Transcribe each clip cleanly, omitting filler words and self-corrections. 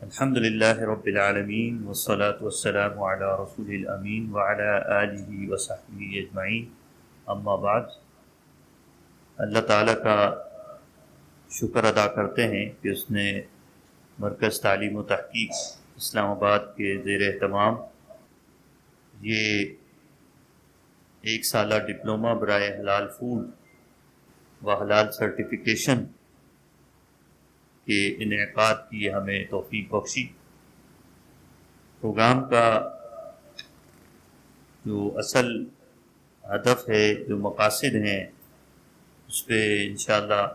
الحمد للہ رب العالمین والصلاة والسلام علی رسول الامین وعلی آلہ وصحبہ اجمعین، اما بعد۔ اللہ تعالیٰ کا شکر ادا کرتے ہیں کہ اس نے مرکز تعلیم و تحقیق اسلام آباد کے زیر اہتمام یہ 1 سالہ ڈپلومہ برائے حلال فوڈ و حلال سرٹیفکیشن کے انعقاد کی ہمیں توفیق بخشی۔ پروگرام کا جو اصل ہدف ہے، جو مقاصد ہیں، اس پہ انشاءاللہ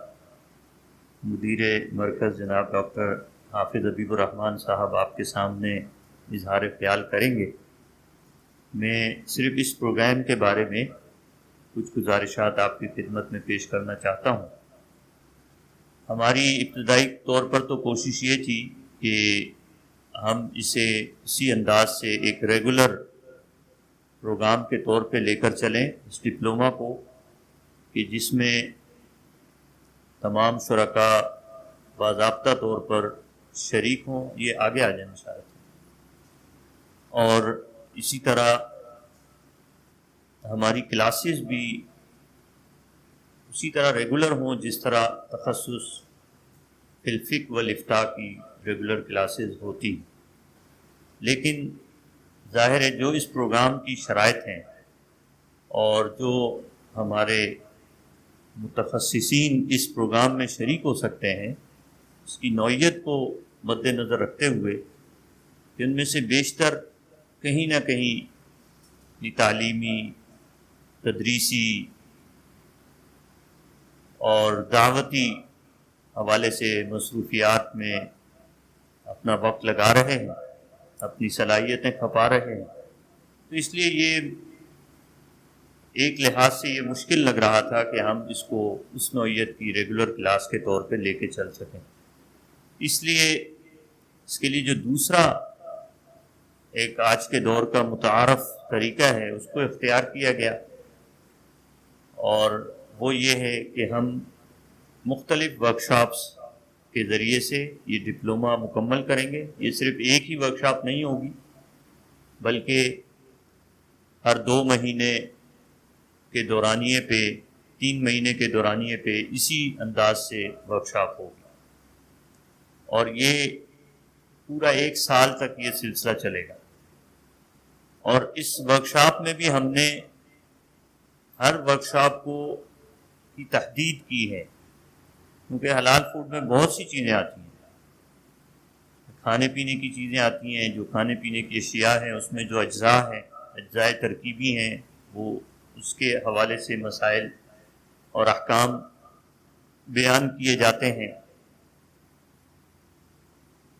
مدیر مرکز جناب ڈاکٹر حافظ حبیب الرحمن صاحب آپ کے سامنے اظہار خیال کریں گے۔ میں صرف اس پروگرام کے بارے میں کچھ گزارشات آپ کی خدمت میں پیش کرنا چاہتا ہوں۔ ہماری ابتدائی طور پر تو کوشش یہ تھی کہ ہم اسے اسی انداز سے ایک ریگولر پروگرام کے طور پہ لے کر چلیں اس ڈپلومہ کو، کہ جس میں تمام شرکاء باضابطہ طور پر شریک ہوں، یہ آگے آ جائیں انشاءاللہ۔ اور اسی طرح ہماری کلاسز بھی اسی طرح ریگولر ہوں جس طرح تخصص فی الفقہ والافتاء کی ریگولر کلاسز ہوتی۔ لیکن ظاہر ہے جو اس پروگرام کی شرائط ہیں اور جو ہمارے متخصصین اس پروگرام میں شریک ہو سکتے ہیں، اس کی نوعیت کو مد نظر رکھتے ہوئے جن میں سے بیشتر کہیں نہ کہیں تعلیمی، تدریسی اور دعوتی حوالے سے مصروفیات میں اپنا وقت لگا رہے ہیں، اپنی صلاحیتیں کھپا رہے ہیں، تو اس لیے یہ ایک لحاظ سے یہ مشکل لگ رہا تھا کہ ہم اس کو اس نوعیت کی ریگولر کلاس کے طور پہ لے کے چل سکیں۔ اس لیے اس کے لیے جو دوسرا ایک آج کے دور کا متعارف طریقہ ہے اس کو اختیار کیا گیا، اور وہ یہ ہے کہ ہم مختلف ورکشاپس کے ذریعے سے یہ ڈپلومہ مکمل کریں گے۔ یہ صرف ایک ہی ورکشاپ نہیں ہوگی، بلکہ ہر 2 مہینے کے دورانیے پہ، 3 مہینے کے دورانیے پہ اسی انداز سے ورکشاپ ہوگی، اور یہ پورا 1 سال تک یہ سلسلہ چلے گا۔ اور اس ورکشاپ میں بھی ہم نے ہر ورکشاپ کو کی تحدید کی ہے، کیونکہ حلال فوڈ میں بہت سی چیزیں آتی ہیں، کھانے پینے کی چیزیں آتی ہیں، جو کھانے پینے کی اشیاء ہیں اس میں جو اجزاء ہیں، اجزاء ترکیبی ہیں، وہ اس کے حوالے سے مسائل اور احکام بیان کیے جاتے ہیں۔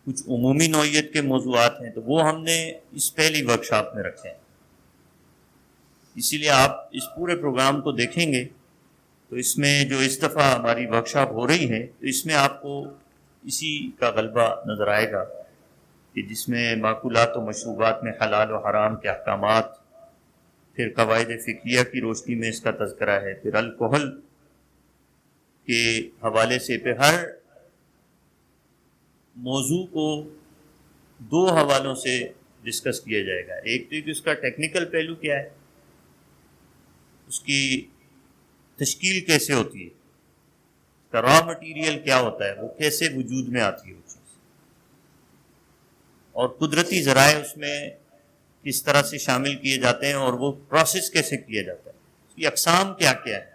کچھ عمومی نوعیت کے موضوعات ہیں، تو وہ ہم نے اس پہلی ورکشاپ میں رکھے ہیں۔ اسی لیے آپ اس پورے پروگرام کو دیکھیں گے تو اس میں جو اس دفعہ ہماری ورکشاپ ہو رہی ہے، تو اس میں آپ کو اسی کا غلبہ نظر آئے گا، کہ جس میں ماکولات و مشروبات میں حلال و حرام کے احکامات، پھر قواعد فقہیہ کی روشنی میں اس کا تذکرہ ہے، پھر الکحل کے حوالے سے پھر ہر موضوع کو 2 حوالوں سے ڈسکس کیا جائے گا۔ ایک تو کہ اس کا ٹیکنیکل پہلو کیا ہے، اس کی تشکیل کیسے ہوتی ہے، اس کا را مٹیریل کیا ہوتا ہے، وہ کیسے وجود میں آتی ہے وہ چیز، اور قدرتی ذرائع اس میں کس طرح سے شامل کیے جاتے ہیں، اور وہ پروسیس کیسے کیا جاتا ہے، اس کی اقسام کیا کیا ہے،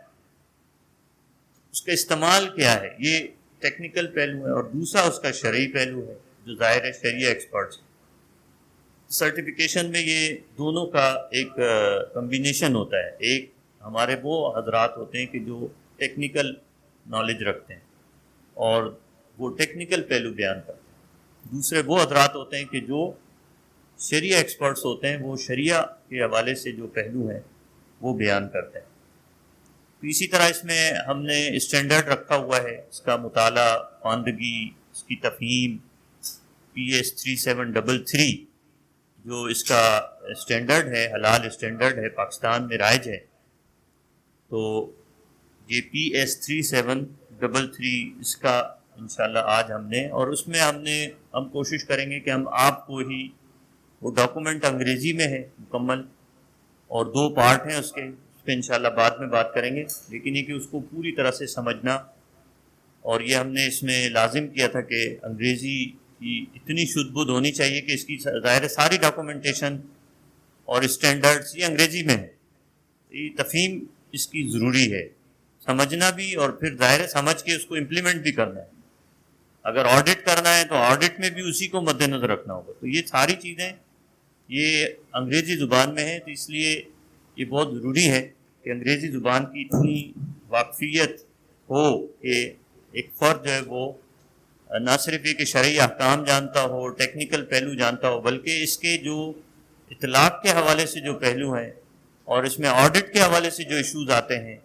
اس کا استعمال کیا ہے، یہ ٹیکنیکل پہلو ہے۔ اور دوسرا اس کا شرعی پہلو ہے، جو ظاہر ہے شریعہ ایکسپرٹس ہیں۔ سرٹیفکیشن میں یہ دونوں کا ایک کمبینیشن ہوتا ہے۔ ایک ہمارے وہ حضرات ہوتے ہیں کہ جو ٹیکنیکل نالج رکھتے ہیں اور وہ ٹیکنیکل پہلو بیان کرتے ہیں، دوسرے وہ حضرات ہوتے ہیں کہ جو شریعہ ایکسپرٹس ہوتے ہیں، وہ شریعہ کے حوالے سے جو پہلو ہیں وہ بیان کرتے ہیں۔ تو اسی طرح اس میں ہم نے اسٹینڈرڈ رکھا ہوا ہے، اس کا مطالعہ، خواندگی، اس کی تفہیم، PS 3733 جو اس کا اسٹینڈرڈ ہے، حلال اسٹینڈرڈ ہے، پاکستان میں رائج ہے۔ تو یہ PS 3733 اس کا انشاءاللہ آج ہم نے، اور اس میں ہم کوشش کریں گے کہ ہم آپ کو ہی، وہ ڈاکومنٹ انگریزی میں ہے مکمل، اور 2 پارٹ ہیں اس پہ انشاءاللہ بعد میں بات کریں گے، لیکن یہ کہ اس کو پوری طرح سے سمجھنا، اور یہ ہم نے اس میں لازم کیا تھا کہ انگریزی کی اتنی شدھ بدھ ہونی چاہیے کہ اس کی ظاہر ساری ڈاکومنٹیشن اور اسٹینڈرڈس یہ انگریزی میں ہے، یہ تفہیم اس کی ضروری ہے، سمجھنا بھی، اور پھر ظاہر سمجھ کے اس کو امپلیمنٹ بھی کرنا ہے۔ اگر آڈٹ کرنا ہے تو آڈٹ میں بھی اسی کو مد نظر رکھنا ہوگا، تو یہ ساری چیزیں یہ انگریزی زبان میں ہے، تو اس لیے یہ بہت ضروری ہے کہ انگریزی زبان کی اتنی واقفیت ہو کہ ایک فرد جو ہے وہ نہ صرف یہ کہ شرعی احکام جانتا ہو، ٹیکنیکل پہلو جانتا ہو، بلکہ اس کے جو اطلاق کے حوالے سے جو پہلو ہیں اور اس میں آڈٹ کے حوالے سے جو ایشوز آتے ہیں،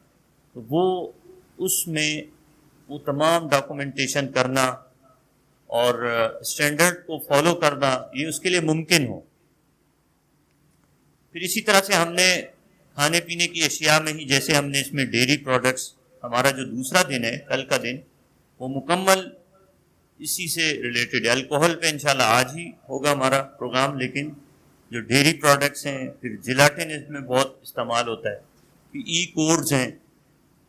تو وہ اس میں وہ تمام ڈاکومنٹیشن کرنا اور اسٹینڈرڈ کو فالو کرنا، یہ اس کے لیے ممکن ہو۔ پھر اسی طرح سے ہم نے کھانے پینے کی اشیاء میں ہی، جیسے ہم نے اس میں ڈیری پروڈکٹس، ہمارا جو دوسرا دن ہے کل کا دن، وہ مکمل اسی سے ریلیٹڈ ہے۔ الکوہل پہ انشاءاللہ آج ہی ہوگا ہمارا پروگرام، لیکن جو ڈیری پروڈکٹس ہیں، پھر جیلاٹن اس میں بہت استعمال ہوتا ہے، پھر ای کوڈز ہیں،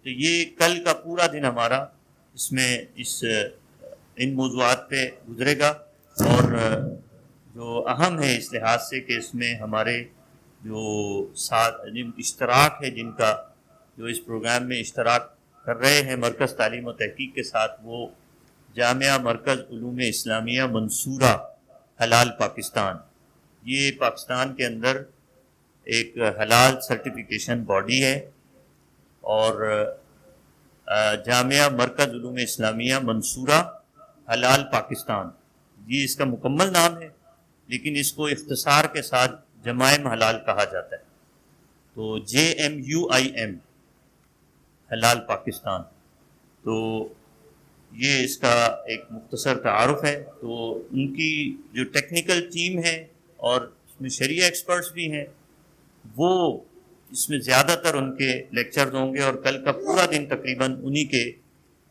تو یہ کل کا پورا دن ہمارا اس میں ان موضوعات پہ گزرے گا، اور جو اہم ہے اس لحاظ سے کہ اس میں ہمارے جو جن اشتراک ہے، جن کا جو اس پروگرام میں اشتراک کر رہے ہیں مرکز تعلیم و تحقیق کے ساتھ، وہ جامعہ مرکز علوم اسلامیہ منصورہ حلال پاکستان، یہ پاکستان کے اندر ایک حلال سرٹیفیکیشن باڈی ہے، اور جامعہ مرکز علوم اسلامیہ منصورہ حلال پاکستان، یہ اس کا مکمل نام ہے، لیکن اس کو اختصار کے ساتھ جمائم حلال کہا جاتا ہے، تو JMUIM حلال پاکستان، تو یہ اس کا ایک مختصر تعارف ہے۔ تو ان کی جو ٹیکنیکل ٹیم ہے اور اس میں شرعی ایکسپرٹس بھی ہیں، وہ اس میں زیادہ تر ان کے لیکچرز ہوں گے، اور کل کا پورا دن تقریباً انہی کے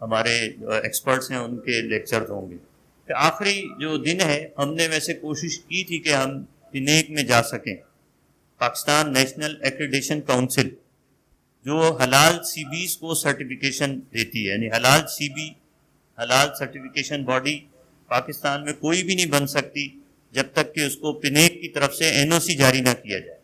ہمارے ایکسپرٹس ہیں ان کے لیکچرز ہوں گے۔ پھر آخری جو دن ہے، ہم نے ویسے کوشش کی تھی کہ ہم پنیک میں جا سکیں، پاکستان نیشنل ایکریڈیشن کونسل جو حلال سی بیز کو سرٹیفکیشن دیتی ہے، یعنی حلال سی بی، حلال سرٹیفکیشن باڈی پاکستان میں کوئی بھی نہیں بن سکتی جب تک کہ اس کو پنیک کی طرف سے NOC جاری نہ کیا جائے۔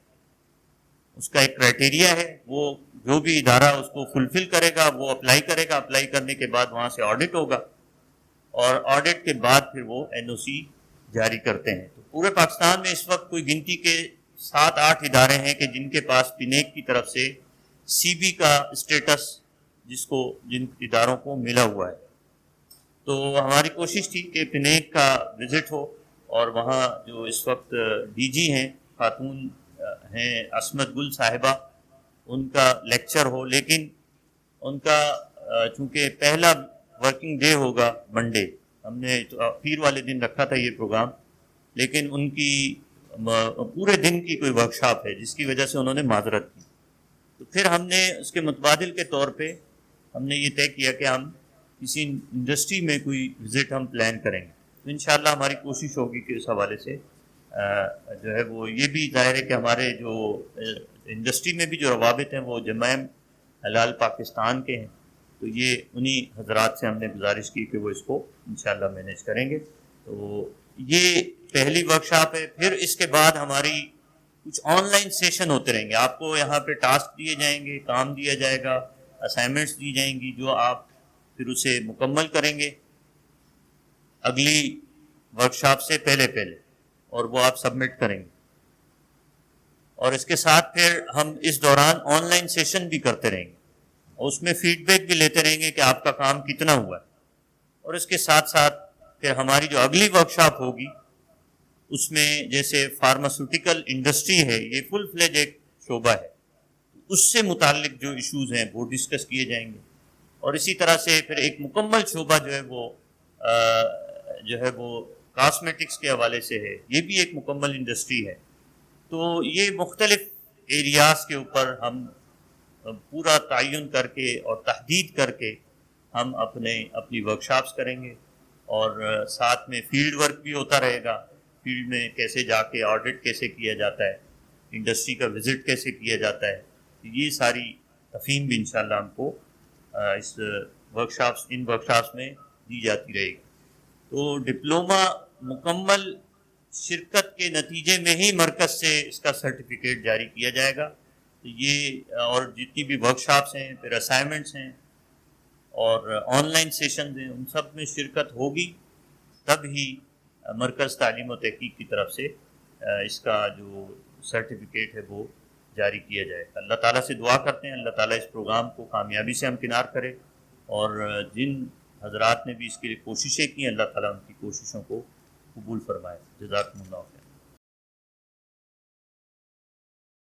اس کا ایک کرائٹیریا ہے، وہ جو بھی ادارہ اس کو فلفل کرے گا وہ اپلائی کرے گا، اپلائی کرنے کے بعد وہاں سے آڈٹ ہوگا، اور آڈٹ کے بعد پھر وہ NOC جاری کرتے ہیں۔ تو پورے پاکستان میں اس وقت کوئی گنتی کے 7-8 ادارے ہیں کہ جن کے پاس پنیک کی طرف سے CB کا اسٹیٹس جن اداروں کو ملا ہوا ہے۔ تو ہماری کوشش تھی کہ پنیک کا وزٹ ہو، اور وہاں جو اس وقت DG ہیں، خاتون ہیں عصمت گل صاحبہ، ان کا لیکچر ہو، لیکن ان کا چونکہ پہلا ورکنگ ڈے ہوگا منڈے، ہم نے پیر والے دن رکھا تھا یہ پروگرام، لیکن ان کی پورے دن کی کوئی ورکشاپ ہے جس کی وجہ سے انہوں نے معذرت کی، تو پھر ہم نے اس کے متبادل کے طور پہ ہم نے یہ طے کیا کہ ہم کسی انڈسٹری میں کوئی وزٹ ہم پلان کریں گے۔ تو انشاءاللہ ہماری کوشش ہوگی کہ اس حوالے سے جو ہے وہ یہ بھی ظاہر ہے کہ ہمارے جو انڈسٹری میں بھی جو روابط ہیں وہ جمائم حلال پاکستان کے ہیں، تو یہ انہی حضرات سے ہم نے گزارش کی کہ وہ اس کو انشاءاللہ مینیج کریں گے۔ تو یہ پہلی ورکشاپ ہے۔ پھر اس کے بعد ہماری کچھ آن لائن سیشن ہوتے رہیں گے، آپ کو یہاں پہ ٹاسک دیے جائیں گے، کام دیا جائے گا، اسائنمنٹس دی جائیں گی، جو آپ پھر اسے مکمل کریں گے اگلی ورکشاپ سے پہلے، اور وہ آپ سبمٹ کریں گے، اور اس کے ساتھ پھر ہم اس دوران آن لائن سیشن بھی کرتے رہیں گے، اور اس میں فیڈ بیک بھی لیتے رہیں گے کہ آپ کا کام کتنا ہوا ہے، اور اس کے ساتھ ساتھ پھر ہماری جو اگلی ورکشاپ ہوگی اس میں جیسے فارماسیوٹیکل انڈسٹری ہے، یہ فل فلیج ایک شعبہ ہے، اس سے متعلق جو ایشوز ہیں وہ ڈسکس کیے جائیں گے، اور اسی طرح سے پھر ایک مکمل شعبہ جو ہے وہ کاسمیٹکس کے حوالے سے ہے، یہ بھی ایک مکمل انڈسٹری ہے۔ تو یہ مختلف ایریاز کے اوپر ہم پورا تعین کر کے اور تحدید کر کے ہم اپنی ورکشاپس کریں گے، اور ساتھ میں فیلڈ ورک بھی ہوتا رہے گا. فیلڈ میں کیسے جا کے آڈٹ کیسے کیا جاتا ہے، انڈسٹری کا وزٹ کیسے کیا جاتا ہے، یہ ساری تفہیم بھی انشاءاللہ ہم کو اس ورکشاپس میں دی جاتی رہے گی. تو ڈپلومہ مکمل شرکت کے نتیجے میں ہی مرکز سے اس کا سرٹیفکیٹ جاری کیا جائے گا. تو یہ اور جتنی بھی ورکشاپس ہیں، پھر اسائنمنٹس ہیں اور آن لائن سیشنز ہیں، ان سب میں شرکت ہوگی، تب ہی مرکز تعلیم و تحقیق کی طرف سے اس کا جو سرٹیفکیٹ ہے وہ جاری کیا جائے گا. اللہ تعالیٰ سے دعا کرتے ہیں اللہ تعالیٰ اس پروگرام کو کامیابی سے ہمکنار کرے، اور جن حضرات نے بھی اس کے لیے کوششیں کی ہیں اللہ تعالیٰ ان کی کوششوں کو قبول فرمائے. جزاکم اللہ خیر.